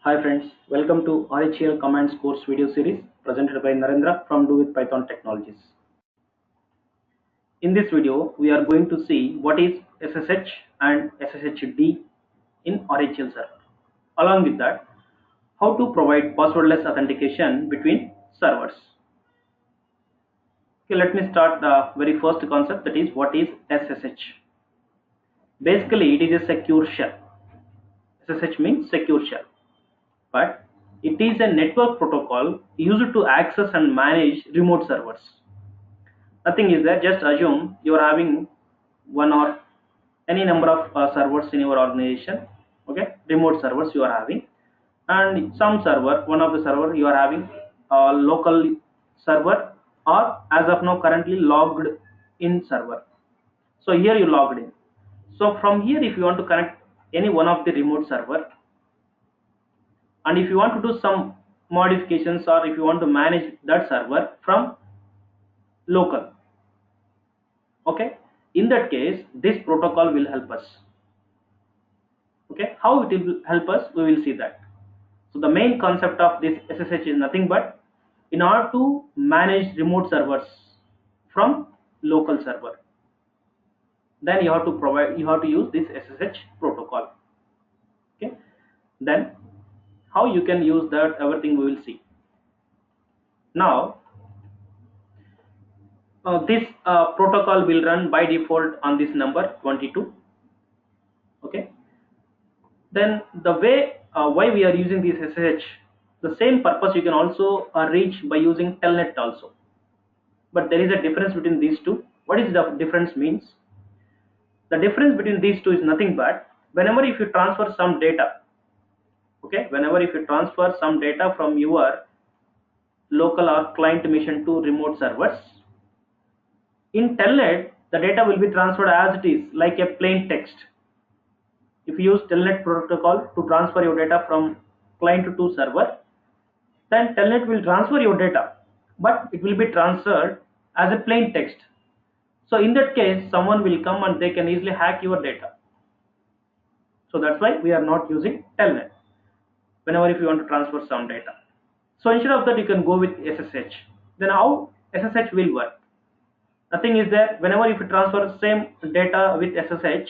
Hi friends, welcome to RHEL Commands course video series presented by Narendra from Do With Python Technologies. In this video, we are going to see what is SSH and SSHD in RHEL server. Along with that, how to provide passwordless authentication between servers. Okay, let me start the very first concept, that is what is SSH. Basically, it is a secure shell. SSH means secure shell. But it is a network protocol used to access and manage remote servers. Nothing is there, just assume you are having one or any number of servers in your organization. Okay, remote servers you are having, and some server, one of the server you are having a local server, or as of now currently logged in server. So here you logged in. So from here, if you want to connect any one of the remote server, and if you want to do some modifications, or if you want to manage that server from local, okay, in that case this protocol will help us. Okay, how it will help us, we will see that. So the main concept of this SSH is nothing but, in order to manage remote servers from local server, then you have to use this SSH protocol. Okay, then how you can use that, everything we will see. Now this protocol will run by default on this number 22. Okay, then the way why we are using this SSH, the same purpose you can also reach by using telnet also, but there is a difference between these two. What is the difference means? The difference between these two is nothing but, whenever if you transfer some data, okay, whenever if you transfer some data from your local or client machine to remote servers, in telnet the data will be transferred as it is, like a plain text. If you use telnet protocol to transfer your data from client to server, then telnet will transfer your data, but it will be transferred as a plain text. So in that case, someone will come and they can easily hack your data. So that's why we are not using telnet whenever if you want to transfer some data. So instead of that, you can go with SSH. Then how SSH will work? Nothing is there. Whenever if you transfer same data with SSH,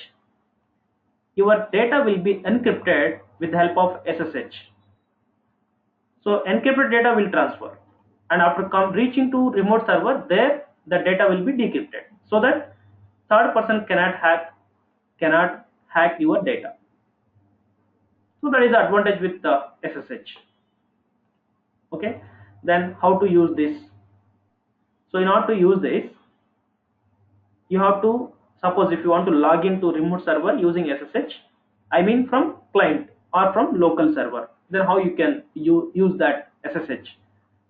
your data will be encrypted with the help of SSH. So encrypted data will transfer, and after reaching to remote server, there the data will be decrypted, so that third person cannot hack your data. So that is the advantage with the SSH. Okay, then how to use this? So in order to use this, you have to, suppose if you want to log into remote server using SSH, I mean from client or from local server, then how you can use that SSH?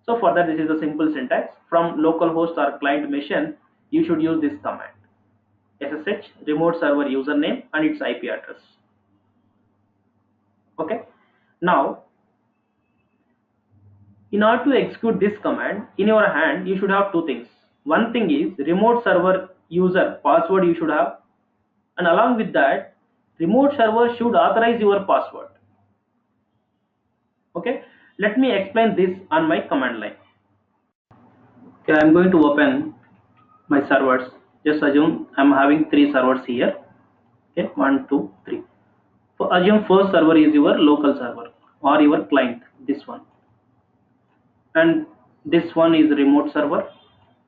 So for that, this is a simple syntax. From localhost or client machine, you should use this command: SSH remote server username and its IP address. Okay, now in order to execute this command, in your hand you should have two things. One thing is remote server user password you should have, and along with that, remote server should authorize your password. Okay, let me explain this on my command line. Okay, I'm going to open my servers. Just assume I'm having 3 servers here. Okay, 1 2 3. So assume first server is your local server or your client, this one, and this one is remote server,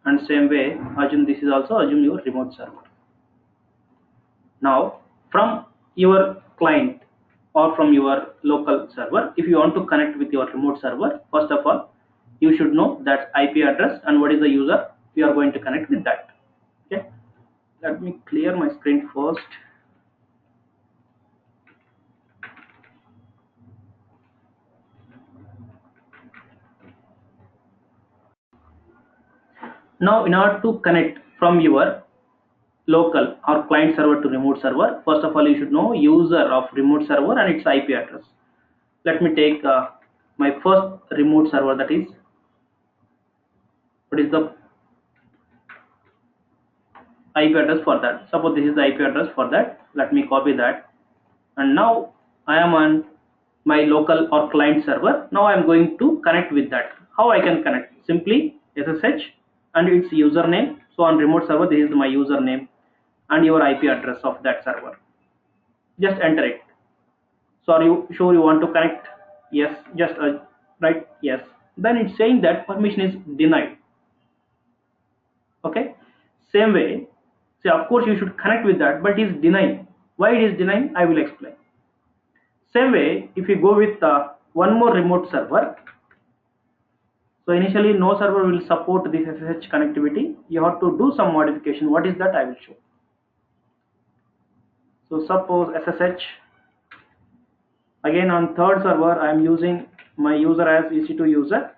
and same way assume this is also, assume your remote server. Now from your client or from your local server, if you want to connect with your remote server, first of all you should know that IP address and what is the user you are going to connect with that. Okay, let me clear my screen first. Now in order to connect from your local or client server to remote server, first of all you should know user of remote server and its IP address. Let me take my first remote server, that is, what is the IP address for that? Suppose this is the IP address for that. Let me copy that, and now I am on my local or client server. Now I am going to connect with that. How I can connect? Simply SSH and its username. So on remote server, this is my username and your IP address of that server. Just enter it. So are you sure you want to connect? Yes. Just write yes. Then it's saying that permission is denied. Okay. Same way. See, of course you should connect with that, but it is denying. Why it is denying? I will explain. Same way, if you go with one more remote server, so initially no server will support this SSH connectivity. You have to do some modification. What is that? I will show. So suppose SSH. Again on third server, I am using my user as EC2 user.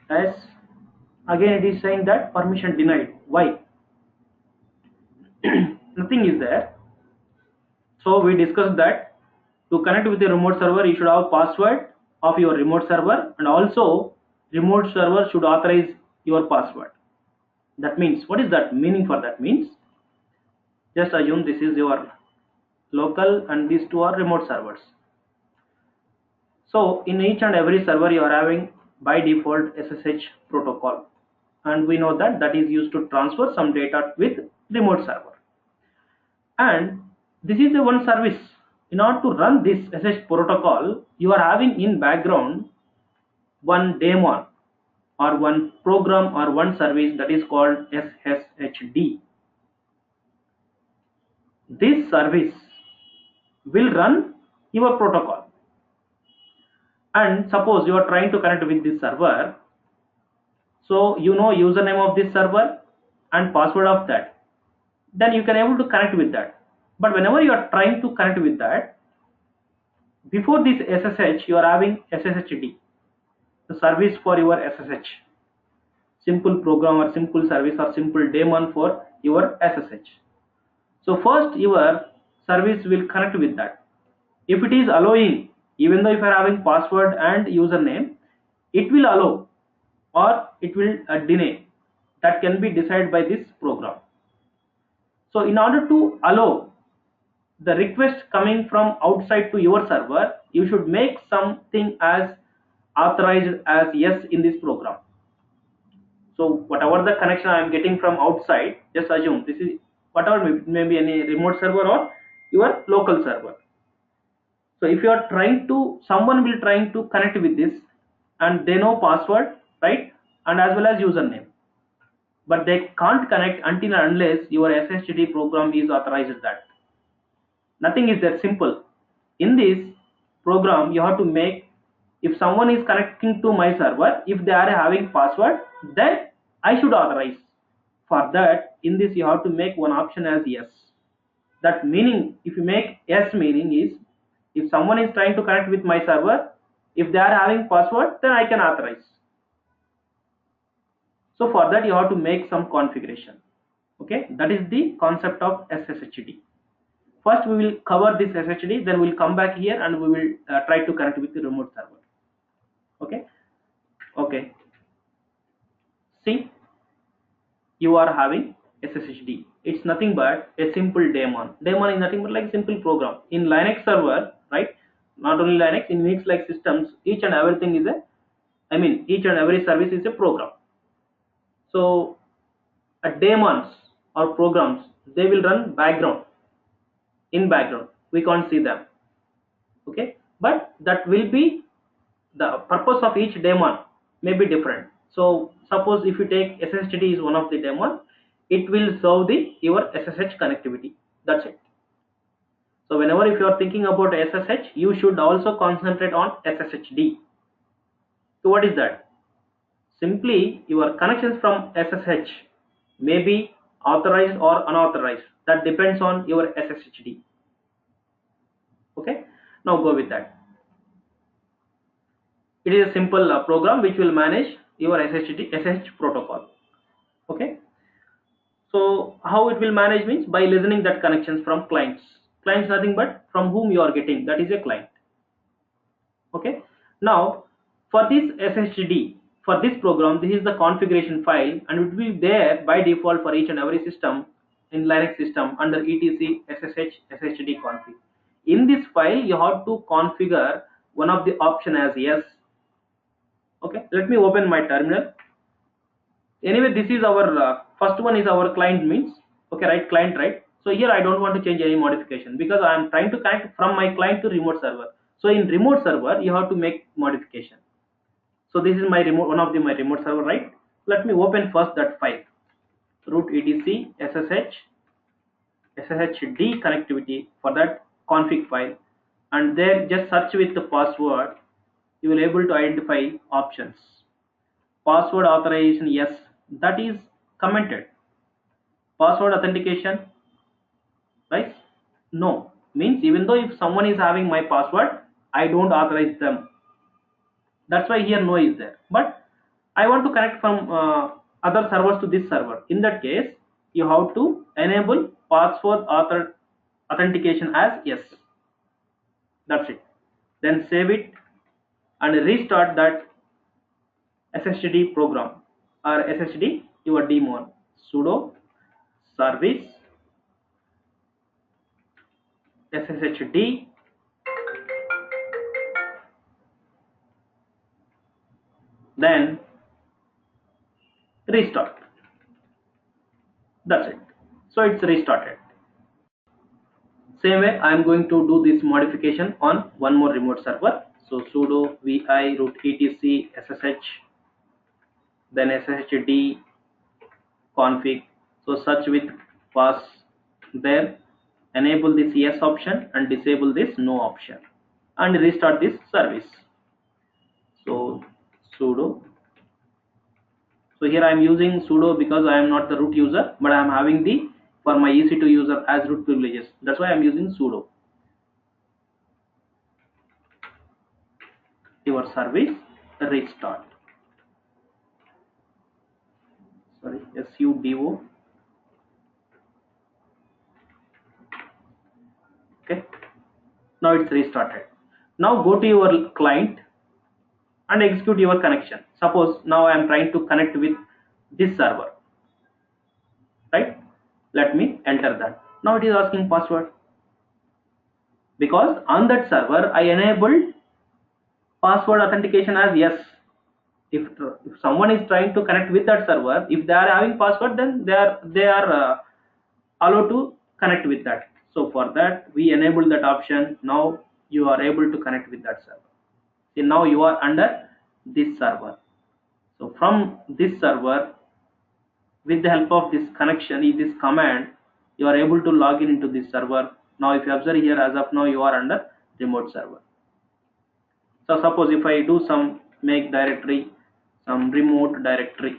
As again it is saying that permission denied. Why? Nothing is there. So we discussed that to connect with the remote server, you should have password of your remote server, and also remote server should authorize your password. That means, what is that meaning for that? Means just assume this is your local and these two are remote servers. So in each and every server you are having by default SSH protocol, and we know that that is used to transfer some data with remote server. And this is a one service. In order to run this SSH protocol, you are having in background one daemon or one program or one service that is called SSHD. This service will run your protocol. And suppose you are trying to connect with this server, so you know username of this server and password of that, then you can able to connect with that. But whenever you are trying to connect with that, before this SSH you are having SSHD, the service for your SSH, simple program or simple service or simple daemon for your SSH. So first your service will connect with that. If it is allowing, even though if you are having password and username, it will allow or it will deny. That can be decided by this program. So in order to allow the request coming from outside to your server, you should make something as authorized as yes in this program. So whatever the connection I am getting from outside, just assume this is whatever, maybe any remote server or your local server. So if you are trying to, someone will trying to connect with this and they know password, right, and as well as username, but they can't connect until and unless your SSHD program is authorized that. Nothing is that simple. In this program, you have to make, if someone is connecting to my server, if they are having password, then I should authorize. For that, in this you have to make one option as yes. That meaning, if you make yes, meaning is, if someone is trying to connect with my server, if they are having password, then I can authorize. So for that you have to make some configuration. Okay, that is the concept of SSHD. First we will cover this SSHD, then we will come back here and we will try to connect with the remote server. Okay. Okay. See, you are having SSHD. It's nothing but a simple daemon. Daemon is nothing but like simple program. In Linux server, right? Not only Linux, in Unix like systems, each and everything is each and every service is a program. So daemons or programs, they will run background. In background, we can't see them. Okay, but that will be the purpose of each daemon may be different. So suppose if you take SSHD is one of the daemon, it will serve your SSH connectivity. That's it. So whenever if you are thinking about SSH, you should also concentrate on SSHD. So what is that? Simply your connections from SSH may be authorized or unauthorized. That depends on your SSHD. Okay, now go with that. It is a simple program which will manage your SSH protocol. Okay, so how it will manage means by listening that connections from clients. Clients nothing but from whom you are getting, that is a client. Okay, now for this SSHD, for this program, this is the configuration file and it will be there by default for each and every system in Linux system under etc ssh sshd config. In this file you have to configure one of the option as yes. Okay, let me open my terminal. Anyway, this is our first one is our client means, okay, right, client, right? So here I don't want to change any modification because I am trying to connect from my client to remote server. So in remote server you have to make modification. So this is my remote, one of the my remote server, right? Let me open first that file, root etc SSHD connectivity, for that config file, and there just search with the password. You will able to identify options. Password authorization, yes, that is commented. Password authentication, right? No, means even though if someone is having my password, I don't authorize them. That's why here no is there. But I want to connect from other servers to this server. In that case, you have to enable password authentication as yes. That's it. Then save it and restart that SSHD program or SSHD your daemon. Sudo service SSHD, then restart. That's it. So it's restarted. Same way I am going to do this modification on one more remote server. So sudo vi root etc ssh, then sshd config. So search with pass there, enable this yes option and disable this no option, and restart this service. So sudo, so here I am using sudo because I am not the root user, but I am having the for my EC2 user as root privileges. That's why I am using sudo. Your service restart. Sorry, sudo. Okay, now it's restarted. Now go to your client and execute your connection. Suppose now I am trying to connect with this server, right? Let me enter that. Now it is asking password because on that server I enabled password authentication as yes. If someone is trying to connect with that server, if they are having password, then they are allowed to connect with that. So for that we enable that option. Now you are able to connect with that server. See, now you are under this server. So from this server, with the help of this connection, in this command, you are able to log in into this server. Now if you observe here, as of now you are under remote server. So suppose if I do some make directory, some remote directory,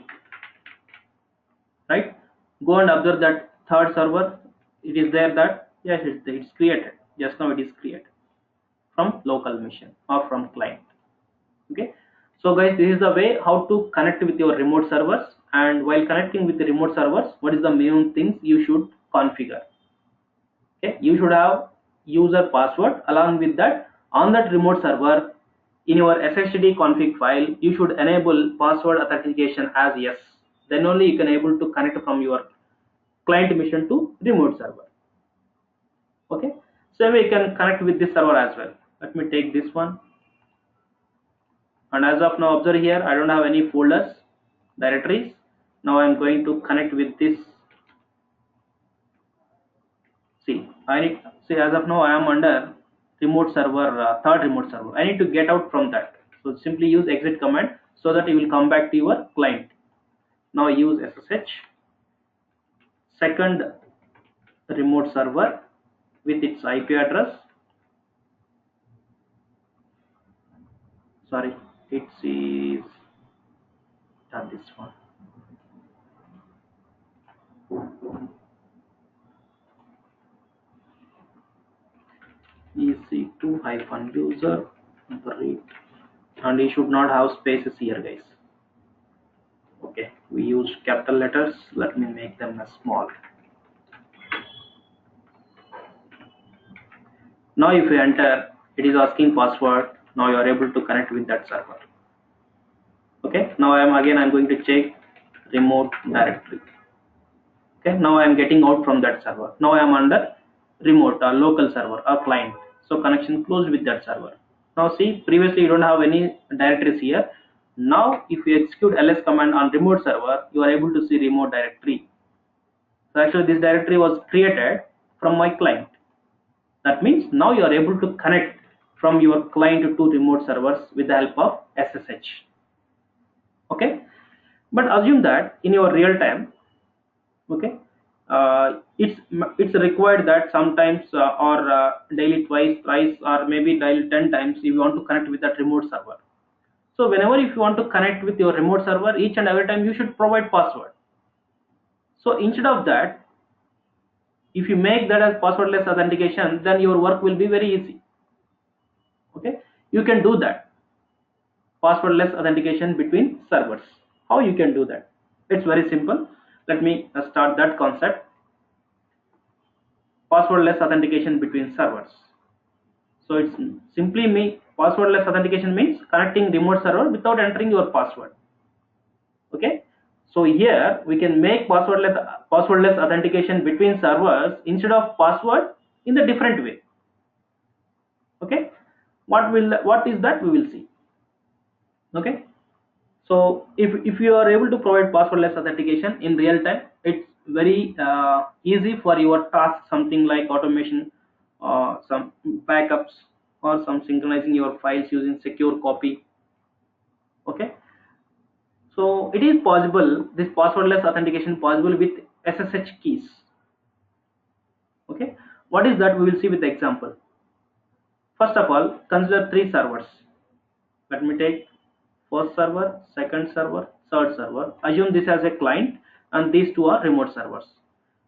right? Go and observe that third server. It is there that yes, it's created. Just now it is created from local machine or from client. Okay, so guys, this is the way how to connect with your remote servers. And while connecting with the remote servers, what is the minimum things you should configure? Okay, you should have user password. Along with that, on that remote server, in your SSHD config file, you should enable password authentication as yes. Then only you can able to connect from your client machine to remote server. Okay, so we can connect with this server as well. Let me take this one. And as of now observe here, I don't have any folders, directories. Now I am going to connect with this. See, as of now I am under remote server, third remote server. I need to get out from that. So simply use exit command so that you will come back to your client. Now use SSH, second remote server with its IP address. Sorry, it is not this one. EC2-user read, and you should not have spaces here, guys. Okay, we use capital letters. Let me make them as small. Now if you enter, it is asking password. Now you are able to connect with that server. Okay, now I'm going to check remote directory. Okay, now I am getting out from that server. Now I am under remote or local server or client. So connection closed with that server. Now see, previously you don't have any directories here. Now if you execute ls command on remote server, you are able to see remote directory. So actually this directory was created from my client. That means now you are able to connect from your client to remote servers with the help of SSH. Okay, but assume that in your real time, okay, it's required that sometimes or daily twice, thrice, or maybe daily 10 times if you want to connect with that remote server. So whenever if you want to connect with your remote server, each and every time you should provide password. So instead of that, if you make that as passwordless authentication, then your work will be very easy. Okay, you can do that, passwordless authentication between servers. How you can do that? It's very simple. Let me start that concept. Passwordless authentication between servers. So it's simply passwordless authentication means connecting remote server without entering your password. Okay, so here we can make passwordless authentication between servers instead of password in the different way. Okay, what is that we will see. Okay, so if you are able to provide passwordless authentication in real time, it's very easy for your task, something like automation, some backups, or some synchronizing your files using secure copy. Okay, so it is possible, this passwordless authentication possible with SSH keys. Okay, what is that we will see with the example. First of all, consider three servers. Let me take first server, second server, third server. Assume this as a client and these two are remote servers.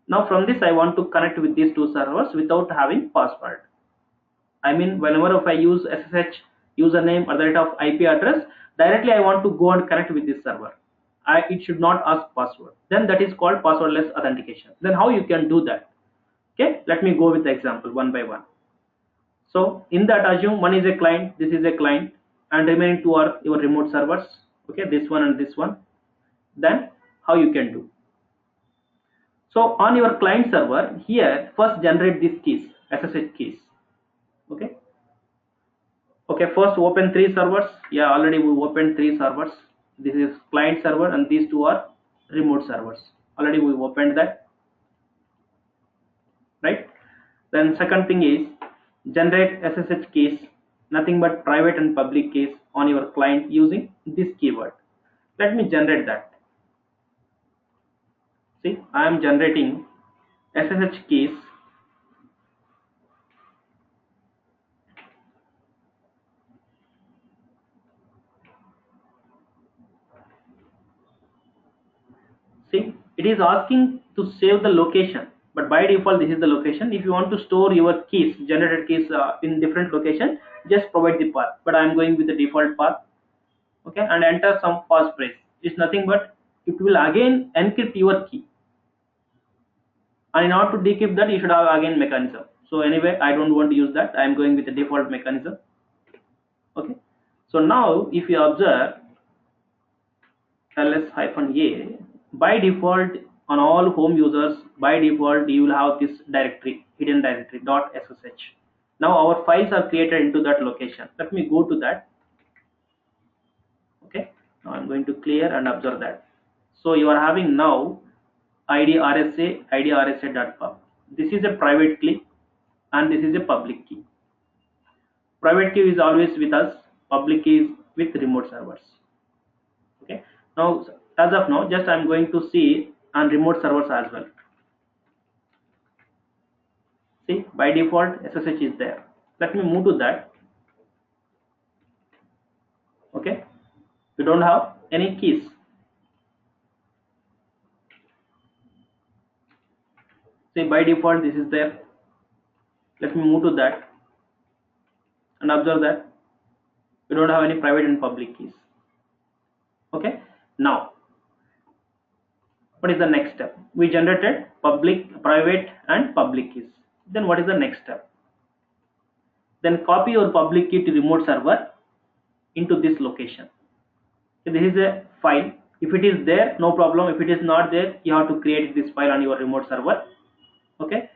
Now from this I want to connect with these two servers without having password. I mean, whenever if I use SSH username at the rate of IP address, directly I want to go and connect with this server. It should not ask password. Then that is called passwordless authentication. Then how you can do that? Okay, let me go with the example one by one. So in that, assume one is a client, this is a client, and remaining two are your remote servers. Okay, this one and this one. Then how you can do? So on your client server here, first generate these keys, SSH keys. Okay, first open three servers. Yeah, already we opened three servers. This is client server and these two are remote servers. Already we opened that, right? Then second thing is generate SSH keys, nothing but private and public keys on your client using this keyword. Let me generate that. See, I am generating SSH keys. See, it is asking to save the location, but by default this is the location. If you want to store your keys, generated keys in different location, just provide the path, but I am going with the default path. Okay, and enter some passphrase. It's nothing but it will again encrypt your key, and in order to decrypt that you should have again mechanism. So anyway, I don't want to use that. I am going with the default mechanism. Okay, so now if you observe ls-a, by default on all home users, by default you will have this directory, hidden directory .ssh. Now our files are created into that location. Let me go to that. Okay, now I'm going to clear and observe that. So you are having now idrsa.pub. This is a private key and this is a public key. Private key is always with us, public key is with remote servers. Okay, now as of now just I'm going to see on remote servers as well. See, by default SSH is there. Let me move to that. Okay, we don't have any keys. See, by default this is there. Let me move to that and observe that we don't have any private and public keys. Okay, now what is the next step? We generated public, private and public keys. Then what is the next step? Then copy your public key to remote server into this location. So this is a file. If it is there, no problem. If it is not there, you have to create this file on your remote server. Okay,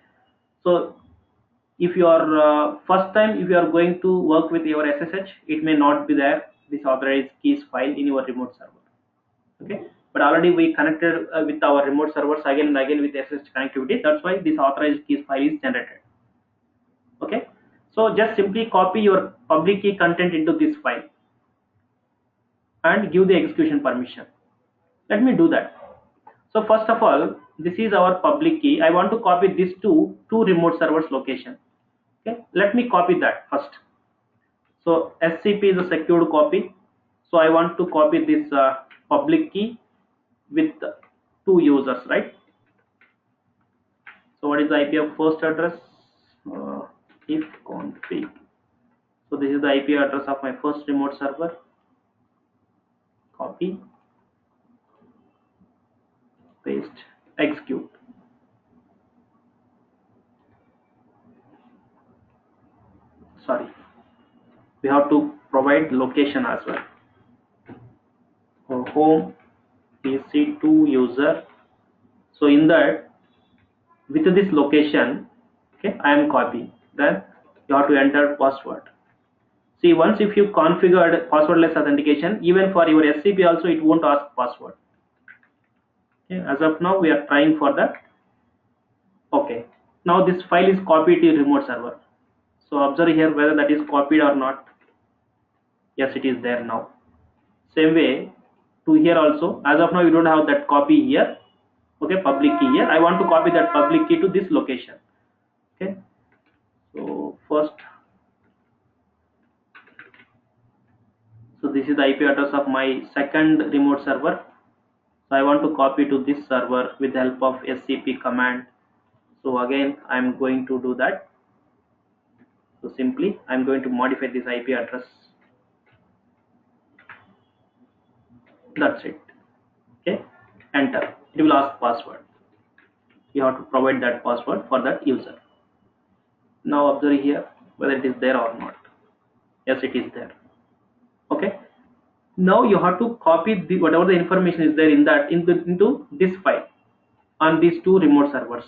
so if you are first time if you are going to work with your SSH, it may not be there this authorized keys file in your remote server. Okay, but already we connected with our remote servers again and again with SSH connectivity. That's why this authorized keys file is generated. Okay, so just simply copy your public key content into this file and give the execution permission. Let me do that. So first of all, this is our public key. I want to copy this to two remote servers location. Okay, let me copy that first. So SCP is a secured copy. So I want to copy this public key with two users, right? So what is the IP of first address? If config. So this is the IP address of my first remote server. Copy, paste, execute. Sorry, we have to provide location as well. So home PC2 user. So in that, with this location, okay, I am copying. Then you have to enter password. See, once if you configured passwordless authentication, even for your SCP also it won't ask password. Okay, as of now we are trying for that. Okay, now this file is copied to remote server. So observe here whether that is copied or not. Yes, it is there now. Same way to here also. As of now you don't have that copy here. Okay, public key here. I want to copy that public key to this location. Okay, so first, so this is the IP address of my second remote server. So I want to copy to this server with the help of SCP command. So again I am going to do that. So simply I am going to modify this IP address. That's it. Okay, enter. It will ask password. You have to provide that password for that user. Now observe here whether it is there or not. Yes, it is there. Okay, now you have to copy whatever the information is there in that into this file on these two remote servers.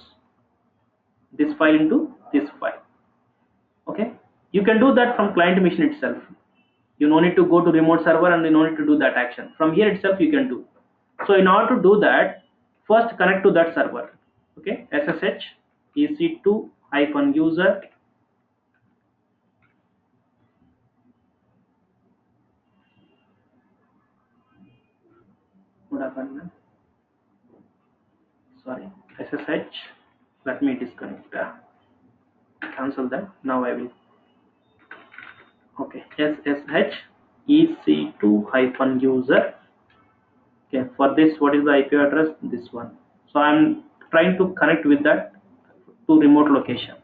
This file into this file. Okay, you can do that from client machine itself. You no need to go to remote server and you no need to do that action. From here itself you can do. So in order to do that, first connect to that server. Okay, SSH EC2-user. What happened, man? Sorry, SSH. Let me disconnect. Cancel that. Now I will. Okay, SSH EC2-user. Okay, for this, what is the IP address? This one. So I'm trying to connect with that to remote location.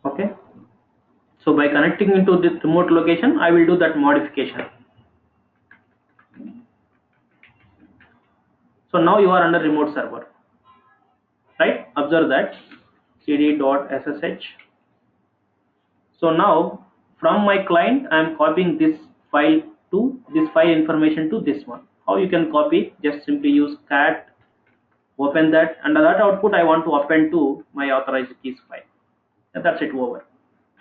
Okay, so by connecting into this remote location, I will do that modification. So now you are under remote server, right? Observe that cd.ssh. So now from my client, I am copying this file to this file information to this one. How you can copy? Just simply use cat, open that, and that output I want to append to my authorized keys file. And that's it, over.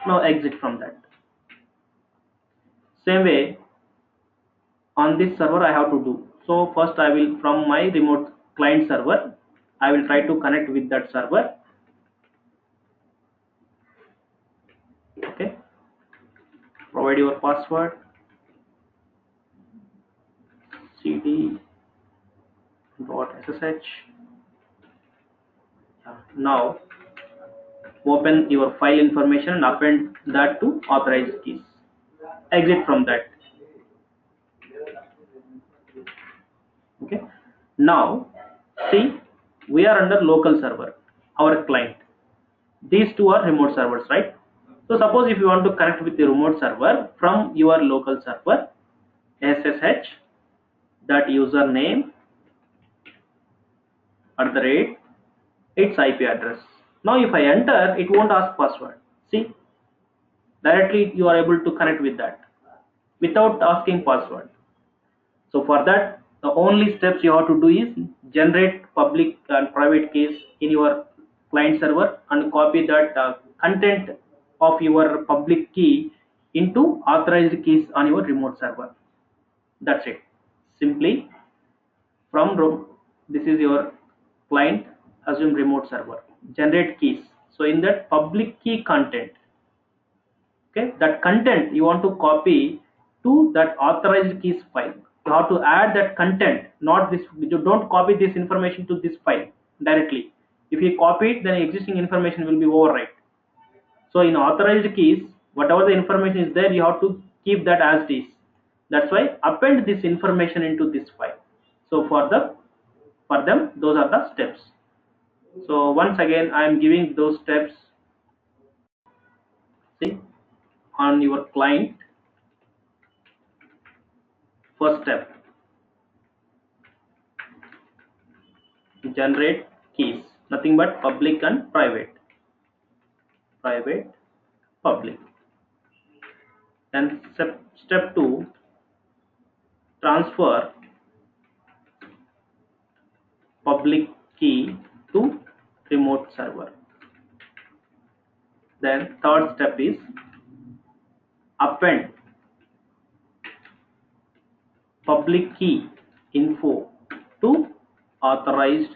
Now exit from that. Same way on this server I have to do. So first I will, from my remote client server, I will try to connect with that server. Okay, provide your password, cd.ssh. Now open your file information and append that to authorized keys. Exit from that. Okay, now see, we are under local server, our client. These two are remote servers, right? So suppose if you want to connect with the remote server from your local server, SSH that username @ its IP address. Now if I enter, it won't ask password. See, directly you are able to connect with that without asking password. So for that, the only steps you have to do is generate public and private keys in your client server and copy that content of your public key into authorized keys on your remote server. That's it. Simply from this is your client, assume remote server, generate keys. So in that public key content, okay, that content you want to copy to that authorized keys file. You have to add that content, not this. You don't copy this information to this file directly. If you copy it, then existing information will be overwrite. So in authorized keys, whatever the information is there, you have to keep that as it is. That's why append this information into this file. So for them, those are the steps. So once again, I am giving those steps. See, on your client, first step, generate keys, nothing but public and private, public. Then step 2, transfer public key to remote server. Then third step is append public key info to authorized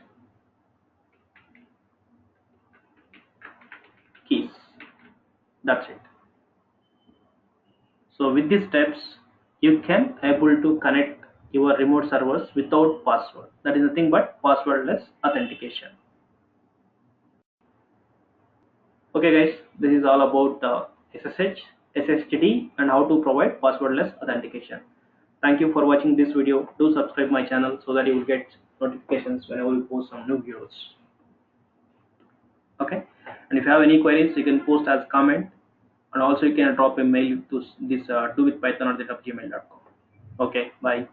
keys. That's it. So with these steps, you can able to connect your remote servers without password. That is nothing but passwordless authentication. Okay guys, this is all about SSH, SSHD and how to provide passwordless authentication. Thank you for watching this video. Do subscribe my channel so that you will get notifications whenever we post some new videos. Okay, and if you have any queries, you can post as comment, and also you can drop a mail to this dowithpython@gmail.com. Okay, bye.